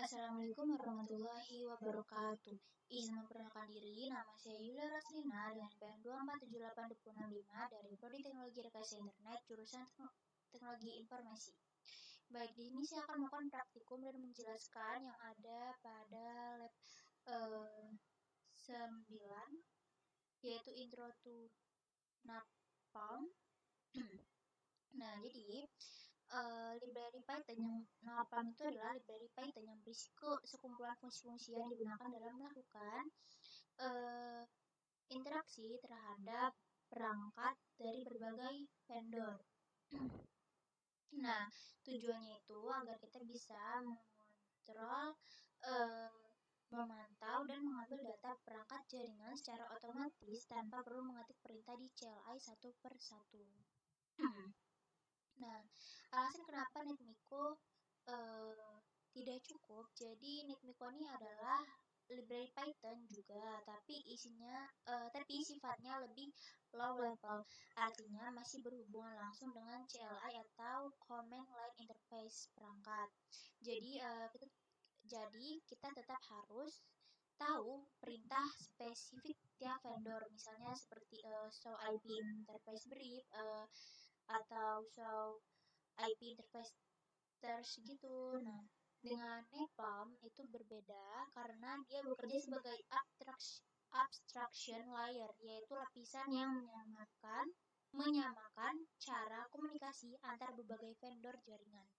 Assalamualaikum warahmatullahi wabarakatuh. Izin memperkenalkan diri, nama saya Yulia Raslina dengan IPN 2478265 dari Prodi Teknologi Rekayasa Internet, jurusan Teknologi Informasi. Baik, di sini saya akan melakukan praktikum dan menjelaskan yang ada pada lab 9, yaitu Intro to Napalm. Nah, jadi library Python yang Napalm itu adalah library Python yang berisi sekumpulan fungsi-fungsi yang digunakan dalam melakukan interaksi terhadap perangkat dari berbagai vendor. Nah, tujuannya itu agar kita bisa mengontrol, memantau dan mengambil data perangkat jaringan secara otomatis tanpa perlu mengetik perintah di CLI satu per satu. Nah, alasan kenapa NetMiko tidak cukup, jadi NetMiko ini adalah library Python juga, tapi sifatnya lebih low level, artinya masih berhubungan langsung dengan CLI atau Command Line Interface perangkat. Jadi kita tetap harus tahu perintah spesifik tiap vendor, misalnya seperti show IP interface brief atau show IP interface gitu. Nah, dengan Napalm itu berbeda karena dia bekerja sebagai abstraction layer, yaitu lapisan yang menyamakan cara komunikasi antar berbagai vendor jaringan.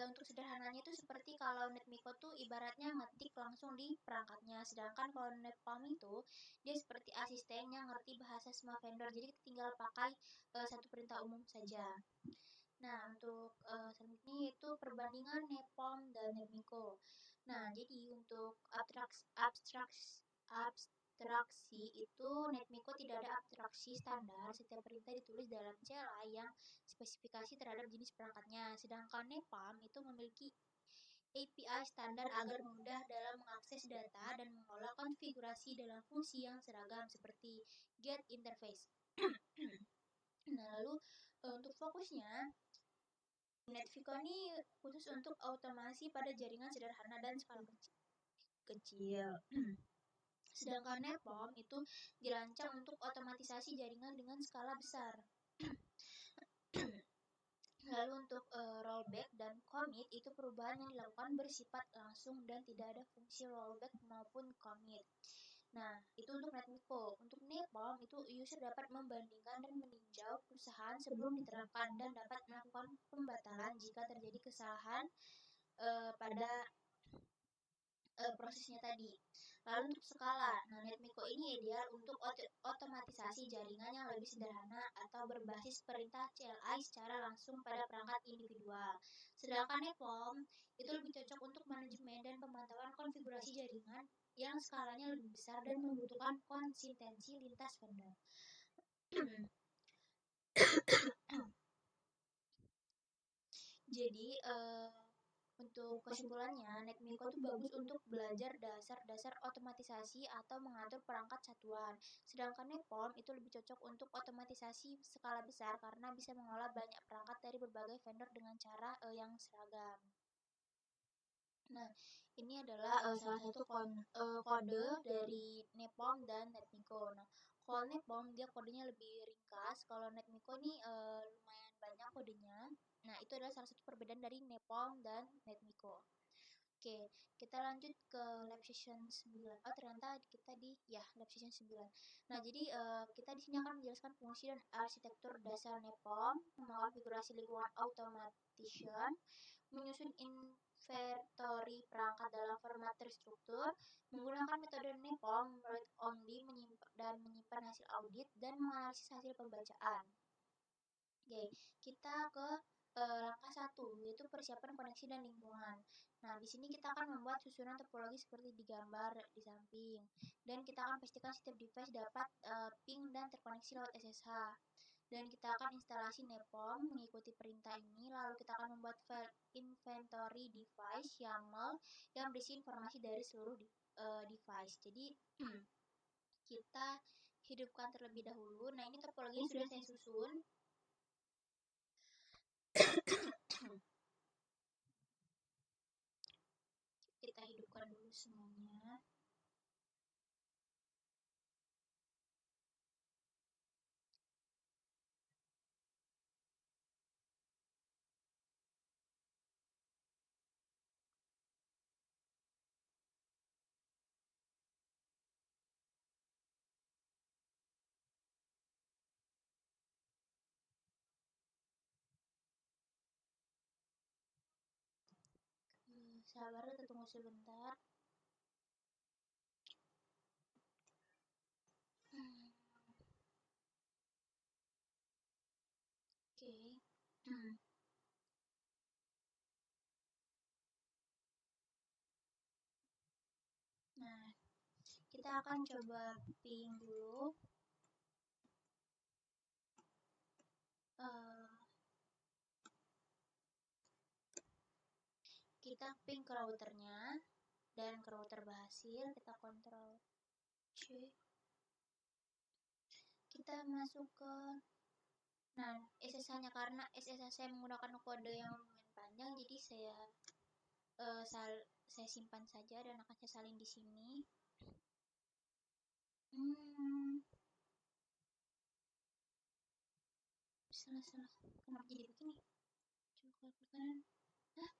Untuk sederhananya itu seperti kalau NetMiko tuh ibaratnya ngetik langsung di perangkatnya, sedangkan kalau Napalm itu dia seperti asisten yang ngerti bahasa semua vendor, jadi kita tinggal pakai satu perintah umum saja. Nah, untuk selanjutnya itu perbandingan Napalm dan NetMiko. Nah, jadi untuk abstraksi itu NetMiko tidak ada abstraksi standar, setiap perintah ditulis dalam CLI yang spesifikasi terhadap jenis perangkatnya, sedangkan Napalm itu memiliki API standar agar mudah dalam mengakses data dan mengolah konfigurasi dalam fungsi yang seragam seperti get interface. Nah, lalu untuk fokusnya, NetMiko ini khusus untuk otomasi pada jaringan sederhana dan skala kecil. Sedangkan Napalm itu dirancang untuk otomatisasi jaringan dengan skala besar. Lalu untuk rollback dan commit itu perubahan yang dilakukan bersifat langsung dan tidak ada fungsi rollback maupun commit. Nah, itu untuk NetMiko. Untuk Napalm itu user dapat membandingkan dan meninjau perusahaan sebelum diterapkan dan dapat melakukan pembatalan jika terjadi kesalahan pada prosesnya tadi. Lalu untuk skala, nah NetMiko ini ideal untuk otomatisasi jaringan yang lebih sederhana atau berbasis perintah CLI secara langsung pada perangkat individual. Sedangkan Napalm itu lebih cocok untuk manajemen dan pemantauan konfigurasi jaringan yang skalanya lebih besar dan membutuhkan konsistensi lintas vendor. Jadi untuk kesimpulannya, NetMiko itu bagus untuk belajar dasar-dasar otomatisasi atau mengatur perangkat satuan. Sedangkan Napalm itu lebih cocok untuk otomatisasi skala besar karena bisa mengolah banyak perangkat dari berbagai vendor dengan cara yang seragam. Nah, ini adalah salah satu kode dari Napalm dan NetMiko. Nah, kalau Napalm dia kodenya lebih ringkas, kalau NetMiko ini lumayan banyak kodenya. Nah, itu adalah salah satu perbedaan dari Napalm dan NetMiko. Oke, kita lanjut ke lab session 9. Oh, ternyata kita lab session 9. Nah, jadi kita di sini akan menjelaskan fungsi dan arsitektur dasar Napalm, mengonfigurasi lingkungan automation, menyusun inventory perangkat dalam format terstruktur, menggunakan metode Napalm read only, menyimpan hasil audit dan menganalisis hasil pembacaan. Oke, kita ke langkah 1, yaitu persiapan koneksi dan lingkungan. Nah, di sini kita akan membuat susunan topologi seperti digambar di samping. Dan kita akan pastikan setiap device dapat ping dan terkoneksi lewat SSH. Dan kita akan instalasi Napalm mengikuti perintah ini, lalu kita akan membuat file inventory device YAML yang berisi informasi dari seluruh device. Jadi kita hidupkan terlebih dahulu. Nah, ini topologi sudah saya susun. dulu semuanya. Sabar, kita tunggu sebentar. Oke. Nah, kita akan coba ping dulu. Kita ping ke routernya, dan ke router berhasil. Kita kontrol C. Kita masuk ke SSH-nya, karena SSH saya menggunakan kode yang lumayan panjang, jadi saya simpan saja dan akan saya salin di sini. Salah. Kenapa jadi begini? Coba ke kanan. Hah?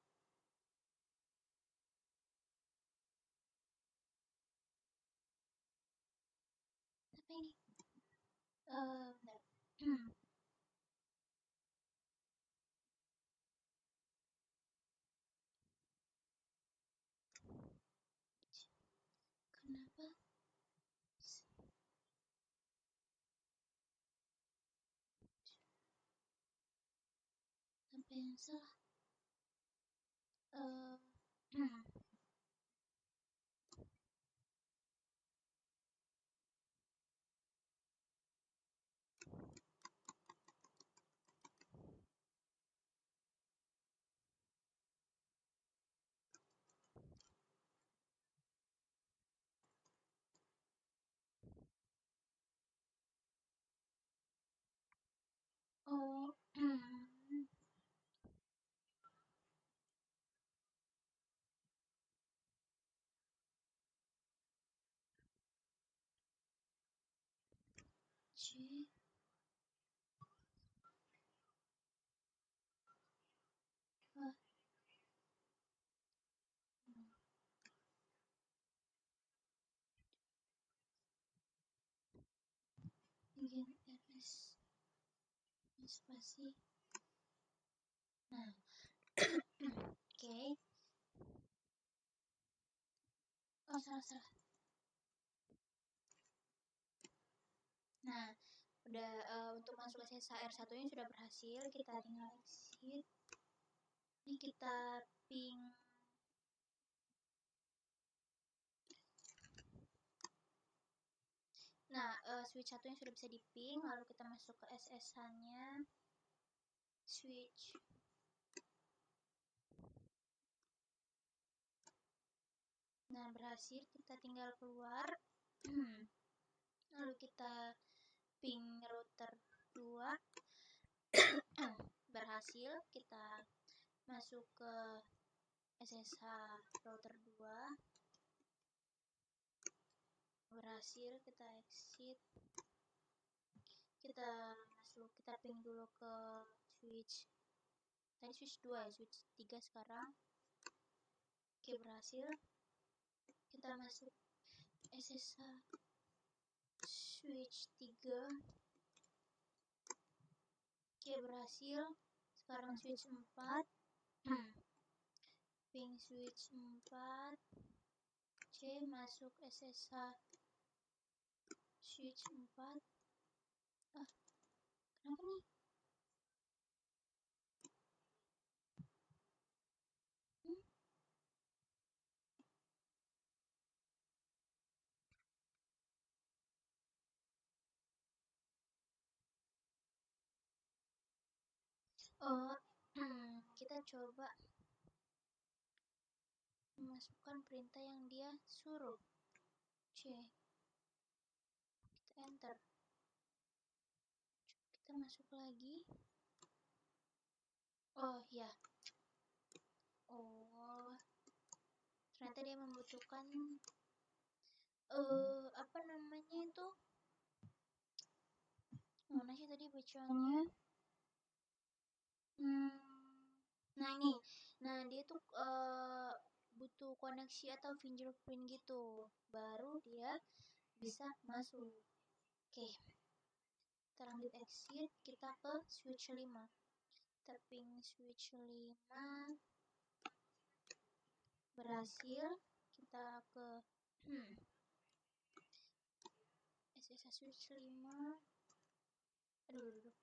Apa ini? Bentar. Kenapa? Apa yang salah? Oh. C. Bikin RS spasi. Nah. Oke. Oh, salah. Nah, udah untuk masuk ke SSH R1 nya sudah berhasil. Kita tinggal exit. Ini kita ping. Nah, switch satunya sudah bisa diping. Lalu kita masuk ke SSH-nya. Switch. Nah, berhasil. Kita tinggal keluar. Lalu kita ping router 2. Berhasil. Kita masuk ke SSH router 2. Berhasil. Kita exit. Kita ping dulu ke switch. Tadi switch 2 ya, switch 3 sekarang. Oke, berhasil. Kita masuk SSH switch 3. Oke, berhasil. Sekarang switch 4. Ping switch 4. C, masuk SSH switch 4. Kenapa nih? Kita coba memasukkan perintah yang dia suruh. C. Kita enter. Kita masuk lagi. Oh ya. Oh, ternyata dia membutuhkan apa namanya itu, mana sih tadi bacanya. Nah ini, nah dia tuh butuh koneksi atau fingerprint gitu, baru dia bisa masuk. Oke, kita lanjut exit, kita ke switch 5. Tapping switch 5 berhasil. Kita ke SSH switch 5. Aduh.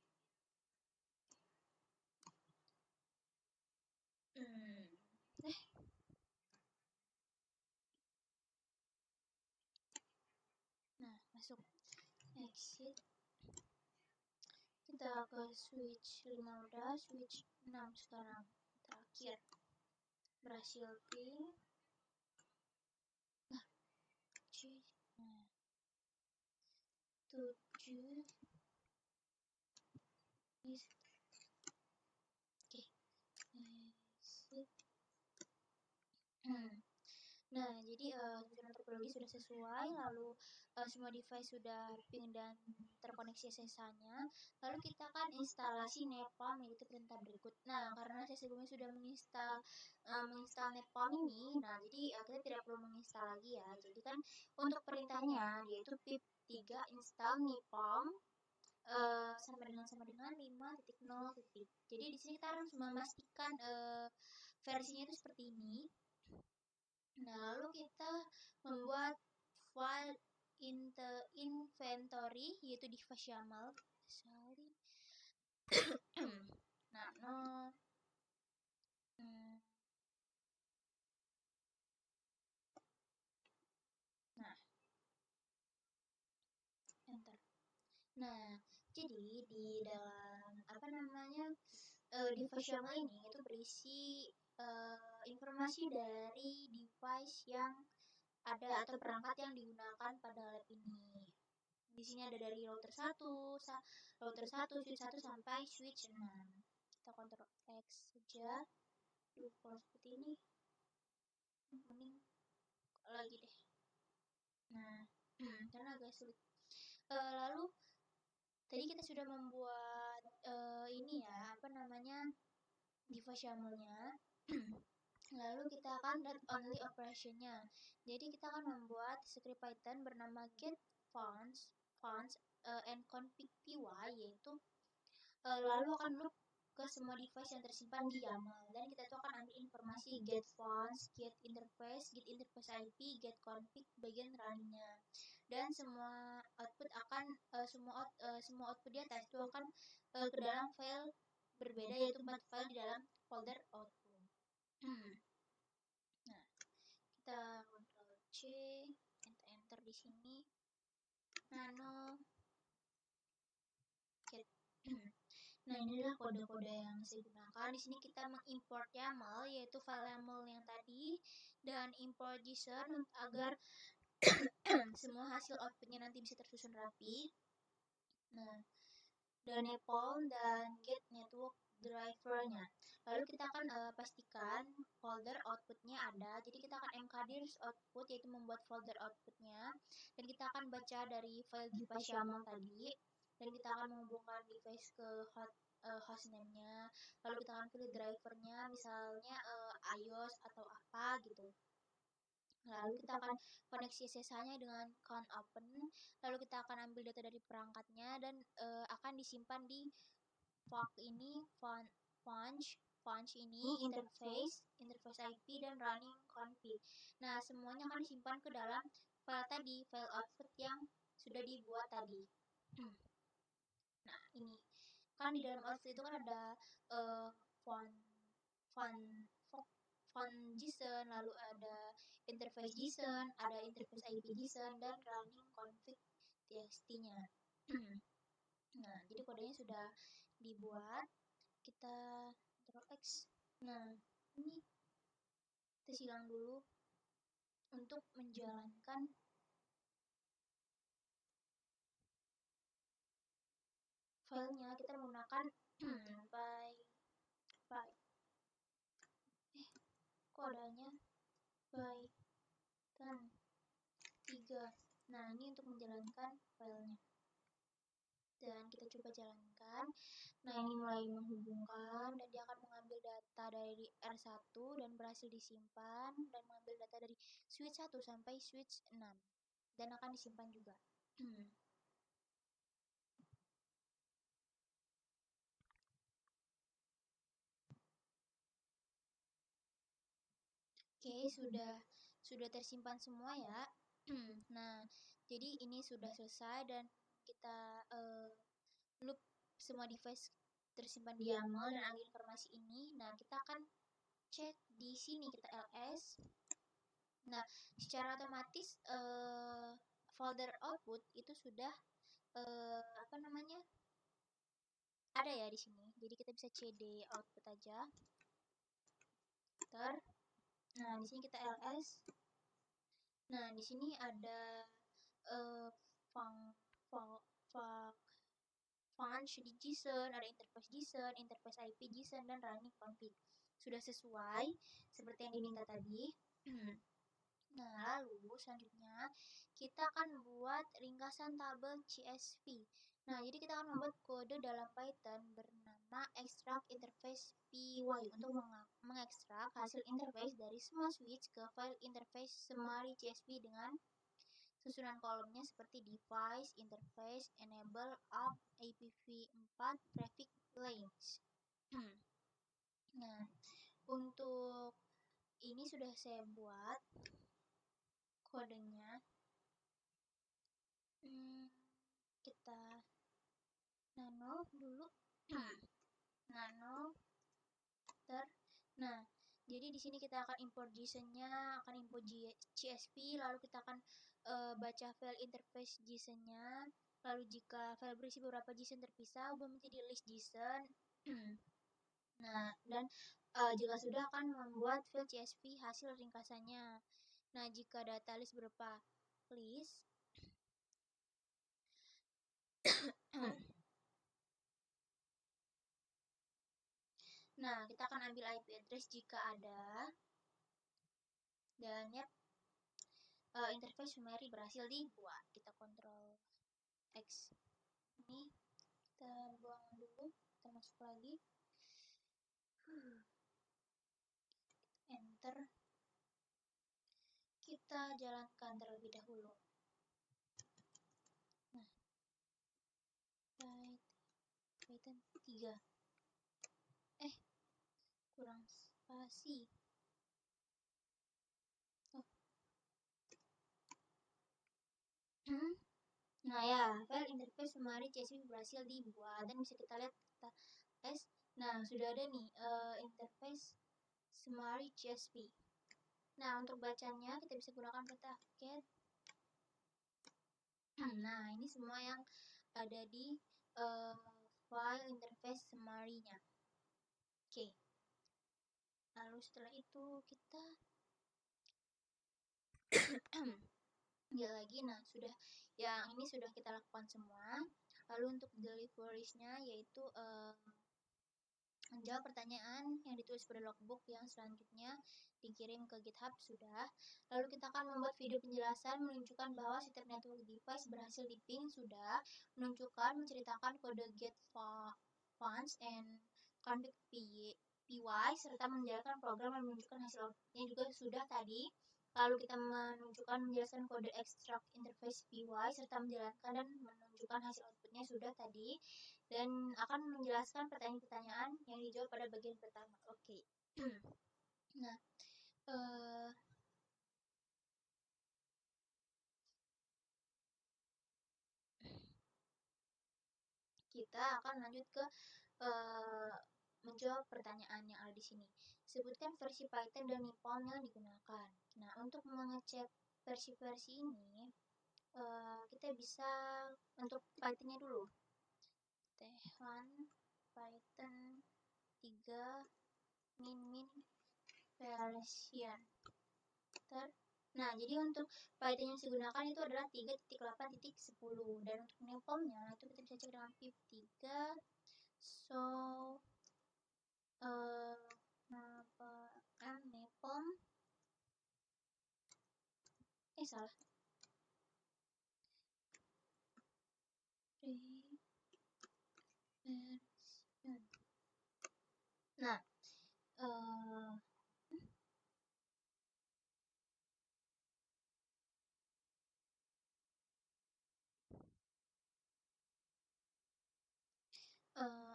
Nah, masuk. Exit. Kita ke switch 5 udah, switch 6 sekarang. Terakhir. Berhasil ping. Nah, nah. 7. Oke. Exit. Nah, jadi tujuan topologi sudah sesuai, lalu semua device sudah ping dan terkoneksi SSH-nya. Lalu kita kan instalasi Napalm, yaitu perintah berikut. Nah, karena saya sebelumnya sudah menginstal Napalm ini, nah jadi kita tidak perlu menginstal lagi ya. Jadi kan untuk perintahnya yaitu pip 3 install Napalm sama dengan 5.0. Jadi di sini kita harus memastikan versinya itu seperti ini. Nah, lalu kita membuat file inventory, yaitu device YAML. Nah, enter. Nah, jadi di dalam apa namanya device YAML ini itu berisi informasi dari device yang ada atau perangkat yang digunakan pada lab ini. Di sini ada dari router 1, switch 1 sampai switch 6. Kita Ctrl X saja. Kalau seperti ini mending lagi deh. Nah, karena agak sulit. Lalu tadi kita sudah membuat ini ya, apa namanya, device YAML-nya. Lalu kita akan read only operation-nya. Jadi kita akan membuat script Python bernama get funds and config py, yaitu lalu akan loop ke semua device yang tersimpan di YAML, dan kita tuh akan ambil informasi get funds, get interface IP, get config bagian running-nya, dan semua output akan semua output di atas itu akan ke dalam file berbeda, yaitu 4 file di dalam folder output. Nah, kita Ctrl C, enter di sini. Nano get. Nah, ini adalah kode-kode yang saya gunakan. Di sini kita mengimport YAML, yaitu file YAML yang tadi, dan import JSON agar semua hasil outputnya nanti bisa tersusun rapi. Nah, dan Napalm dan get network driver-nya. Lalu kita akan pastikan folder outputnya ada. Jadi kita akan mkdir output, yaitu membuat folder outputnya, dan kita akan baca dari file device YAML tadi, dan kita akan menghubungkan device ke hostname-nya. Lalu kita akan pilih drivernya, misalnya iOS atau apa gitu. Lalu kita akan koneksi SSH-nya dengan count open. Lalu kita akan ambil data dari perangkatnya, dan akan disimpan di file ini, func ini, interface IP, dan running config. Nah, semuanya akan disimpan ke dalam file tadi, file output yang sudah dibuat tadi. Nah, ini kan di dalam output itu kan ada font JSON, lalu ada interface JSON, ada interface IP JSON, dan running config txt-nya. Nah, jadi kodenya sudah dibuat. Kita Ctrl X. Nah, ini kita silang dulu untuk menjalankan filenya. Kita menggunakan kodenya Python 3. Nah, ini untuk menjalankan filenya. Dan kita coba jalankan. Nah, ini mulai menghubungkan dan dia akan mengambil data dari R1 dan berhasil disimpan dan mengambil data dari switch 1 sampai switch 6 dan akan disimpan juga. Oke, sudah tersimpan semua ya. Nah, jadi ini sudah selesai dan kita loop semua device tersimpan di YAML dan ambil informasi ini. Nah, kita akan cek di sini, kita ls. Nah, secara otomatis folder output itu sudah ada ya di sini. Jadi kita bisa cd output aja. Nah, di sini kita ls. Nah, di sini ada function di JSON, ada interface JSON, interface IP JSON, dan running config. Sudah sesuai seperti yang diminta tadi. Nah, lalu selanjutnya kita akan buat ringkasan tabel CSV. Nah, jadi kita akan membuat kode dalam Python bernama extract interface py untuk mengekstrak hasil interface dari semua switch ke file interface summary CSV dengan susunan kolomnya seperti device, interface, enable, app, IPv4, traffic lanes. Nah, untuk ini sudah saya buat kodenya. Kita nano dulu. Nano. Nah, jadi di sini kita akan import JSON-nya, akan import CSV, lalu kita akan baca file interface JSON-nya. Lalu jika file berisi beberapa JSON terpisah, ubah menjadi list JSON. Nah, dan jika sudah akan membuat file CSV hasil ringkasannya. Nah, jika data list berupa list, nah, kita akan ambil IP address jika ada. Dan ya, interface summary berhasil dibuat. Kita kontrol X. Ini kita buang dulu, kita masuk lagi. Enter. Kita jalankan terlebih dahulu. Nah, Python 3. Kurang spasi. Nah ya, file interface summary CSV berhasil dibuat dan bisa kita lihat, kita tes. Nah, sudah ada nih interface summary CSV. Nah, untuk bacanya kita bisa gunakan perintah cat. Nah, ini semua yang ada di file interface summary-nya. Oke. Lalu setelah itu kita lagi. Nah, sudah yang ini sudah kita lakukan semua. Lalu untuk deliveries-nya yaitu menjawab pertanyaan yang ditulis pada logbook yang selanjutnya dikirim ke GitHub sudah. Lalu kita akan membuat video penjelasan menunjukkan bahwa setiap network device berhasil diping sudah, menceritakan kode get funds and config py serta menjalankan program yang menunjukkan hasil outputnya juga sudah tadi. Lalu kita menjelaskan kode extract interface py serta menjalankan dan menunjukkan hasil outputnya sudah tadi, dan akan menjelaskan pertanyaan-pertanyaan yang dijawab pada bagian pertama. Oke. Nah, kita akan lanjut ke menjawab pertanyaan yang ada di sini. Sebutkan versi Python dan NIPOM yang digunakan. Nah, untuk mengecek versi-versi ini, kita bisa untuk Python-nya dulu. T1 Python 3 min version. Nah, jadi untuk Python yang digunakan itu adalah 3.8.10, dan untuk NIPOM-nya itu kita bisa cek dengan pip3 NIPOM Salah. Reversion. Nah,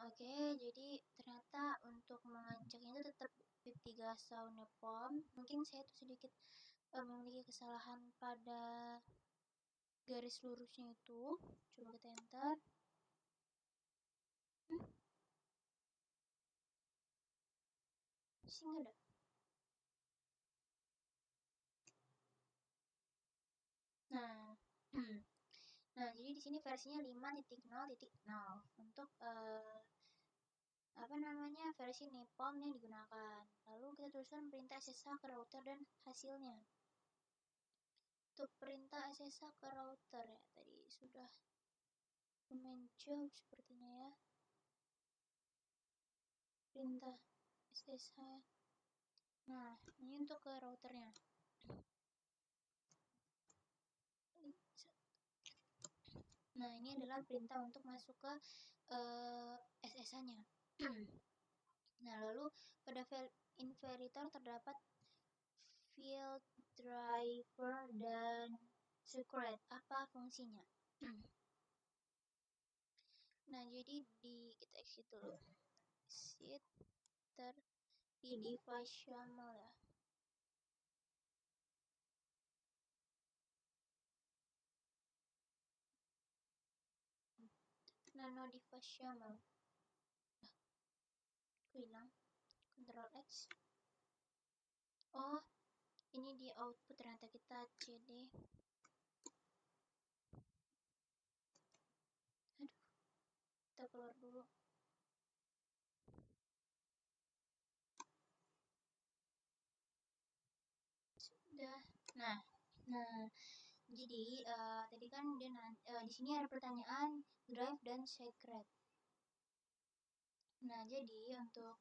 oke, jadi ternyata untuk mengeceknya itu tetap bib 3 Nepom. Mungkin saya tuh sedikit memiliki kesalahan pada garis lurusnya itu. Coba kita enter. Sih nggak ada. Nah, nah jadi di sini versinya 5.0.0 untuk apa namanya versi Nepom yang digunakan. Lalu kita tuliskan perintah SSH ke router dan hasilnya. Untuk perintah SSH ke router ya tadi sudah lumayan jauh sepertinya ya. Perintah SSH. Nah, ini untuk ke routernya. Nah, ini adalah perintah untuk masuk ke SSH-nya. Nah, lalu pada inverter terdapat field driver dan secret. Apa fungsinya? Nah, jadi kita exit dulu. Exit di device YAML ya. Nano device YAML. Aku hilang. Ctrl X. Oh, ini di output ternyata kita cd. Aduh, kita keluar dulu. Sudah. Nah, jadi tadi kan dia di sini ada pertanyaan drive dan secret. Nah, jadi untuk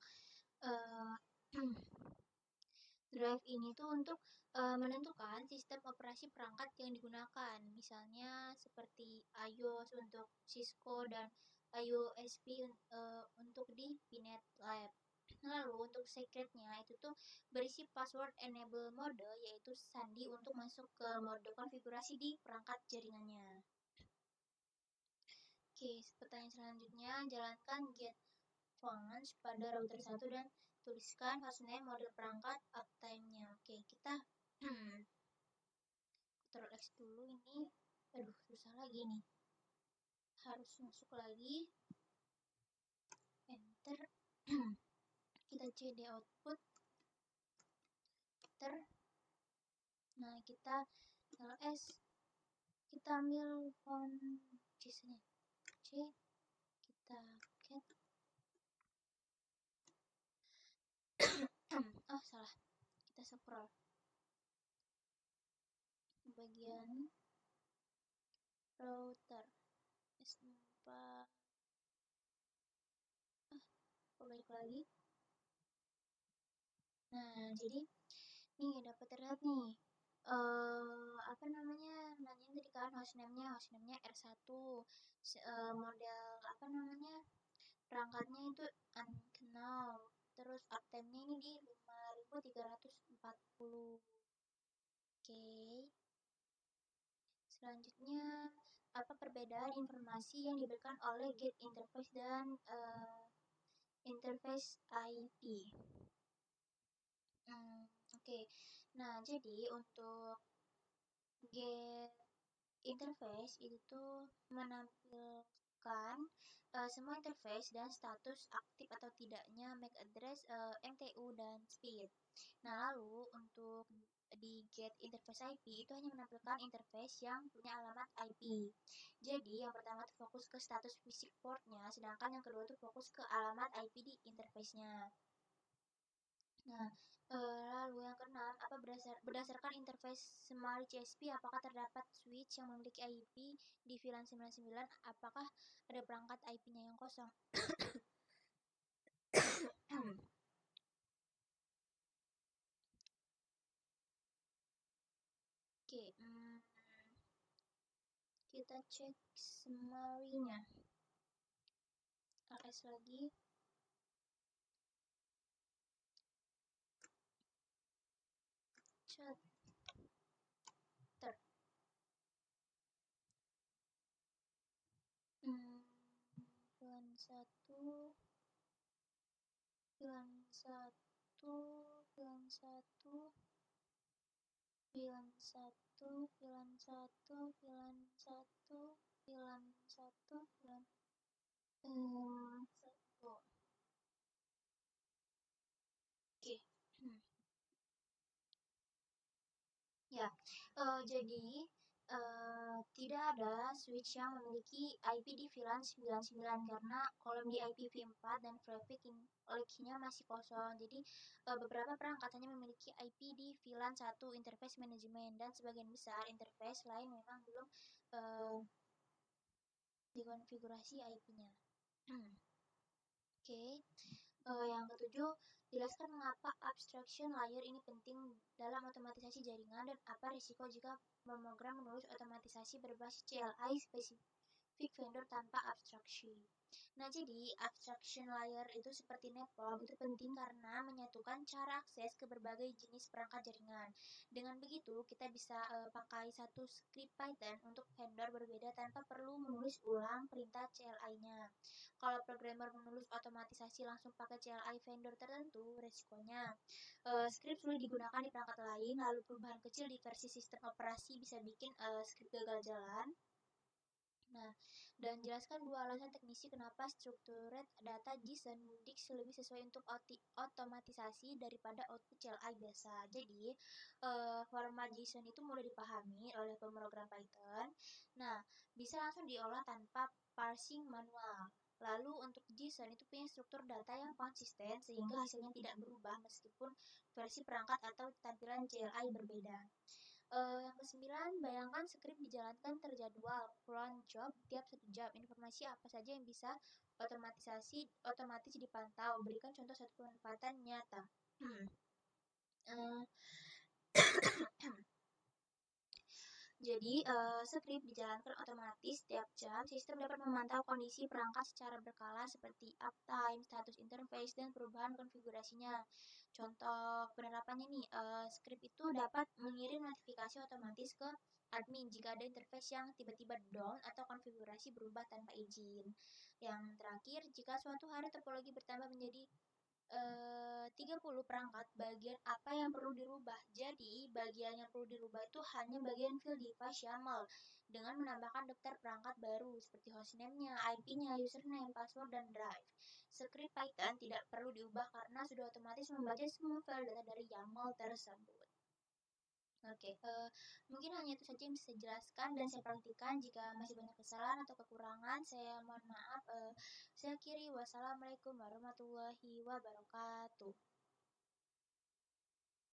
drive ini tuh untuk menentukan sistem operasi perangkat yang digunakan. Misalnya seperti iOS untuk Cisco dan iOSP untuk di Pinet Lab. Lalu untuk secretnya itu tuh berisi password enable mode, yaitu sandi untuk masuk ke mode konfigurasi di perangkat jaringannya. Oke, pertanyaan selanjutnya, jalankan get functions pada router 1 dan tuliskan hostname model perangkat uptime-nya. Oke, kita Ctrl X dulu ini. Aduh, susah lagi nih. Harus masuk lagi. Enter. Kita cd output. Enter. Nah, kita ls. Kita ambil font C-nya. C. Kita get. Oh, salah. Kita scroll. Bagian router. S4. Balik lagi. Nah, jadi nih dapat terlihat nih apa namanya nanya tadi kan hostname-nya R1 model apa namanya perangkatnya itu unkenal, terus uptime-nya ini di 5340. Oke, selanjutnya apa perbedaan informasi yang diberikan oleh get interface dan interface IP? Oke. Nah, jadi untuk get interface itu menampilkan semua interface dan status aktif atau tidaknya MAC address, MTU dan speed. Nah, lalu untuk di get interface IP itu hanya menampilkan interface yang punya alamat IP. Jadi yang pertama itu fokus ke status fisik portnya, sedangkan yang kedua itu fokus ke alamat IP di interface-nya. Nah, lalu yang keenam, apa berdasarkan interface Smart CSP, apakah terdapat switch yang memiliki IP di VLAN 99? Apakah ada perangkat IP-nya yang kosong? Oke, Oke, kita cek summary-nya. LS lagi. Chapter. Bulan 1, bulan 1, bulan 1, bulan 1, bulan 1, bulan 1, bulan 1, bulan 1. Oke. Ya, jadi tidak ada switch yang memiliki IP di VLAN 99 karena kolom di IPv4 dan traffic link-nya masih kosong. Jadi beberapa perangkat hanya memiliki IP di VLAN 1 interface management dan sebagian besar interface lain memang belum dikonfigurasi IP-nya. Oke. Yang ketujuh, jelaskan mengapa abstraction layer ini penting dalam otomatisasi jaringan dan apa risiko jika program menulis otomatisasi berbasis CLI spesifik vendor tanpa abstraksi. Nah, jadi abstraction layer itu seperti NetPom itu penting karena menyatukan cara akses ke berbagai jenis perangkat jaringan. Dengan begitu, kita bisa pakai satu script Python untuk vendor berbeda tanpa perlu menulis ulang perintah CLI-nya. Kalau programmer menulis otomatisasi langsung pakai CLI vendor tertentu, resikonya script sulit digunakan di perangkat lain, lalu perubahan kecil di versi sistem operasi bisa bikin script gagal jalan. Nah, dan jelaskan dua alasan teknisi kenapa structured data JSON Dix lebih sesuai untuk otomatisasi daripada output CLI biasa. Jadi, format JSON itu mudah dipahami oleh pemrogram Python. Nah, bisa langsung diolah tanpa parsing manual. Lalu untuk JSON itu punya struktur data yang konsisten sehingga hasilnya tidak berubah meskipun versi perangkat atau tampilan CLI berbeda. Yang kesembilan, bayangkan skrip dijalankan terjadwal, cron job tiap 1 jam. Informasi apa saja yang bisa otomatis dipantau. Berikan contoh satu pemanfaatan nyata. Jadi, skrip dijalankan otomatis setiap jam. Sistem dapat memantau kondisi perangkat secara berkala seperti uptime, status interface, dan perubahan konfigurasinya. Contoh penerapannya nih, skrip itu dapat mengirim notifikasi otomatis ke admin jika ada interface yang tiba-tiba down atau konfigurasi berubah tanpa izin. Yang terakhir, jika suatu hari topologi bertambah menjadi 30 perangkat, bagian apa yang perlu dirubah? Jadi, bagian yang perlu dirubah itu hanya bagian field device YAML dengan menambahkan daftar perangkat baru seperti hostname-nya, IP-nya, username, password, dan drive. Script Python tidak perlu diubah karena sudah otomatis membaca semua file data dari YAML tersebut. Oke, mungkin hanya itu saja yang bisa saya jelaskan dan saya perhatikan. Jika masih banyak kesalahan atau kekurangan, saya mohon maaf. Saya akhiri. Wassalamualaikum warahmatullahi wabarakatuh.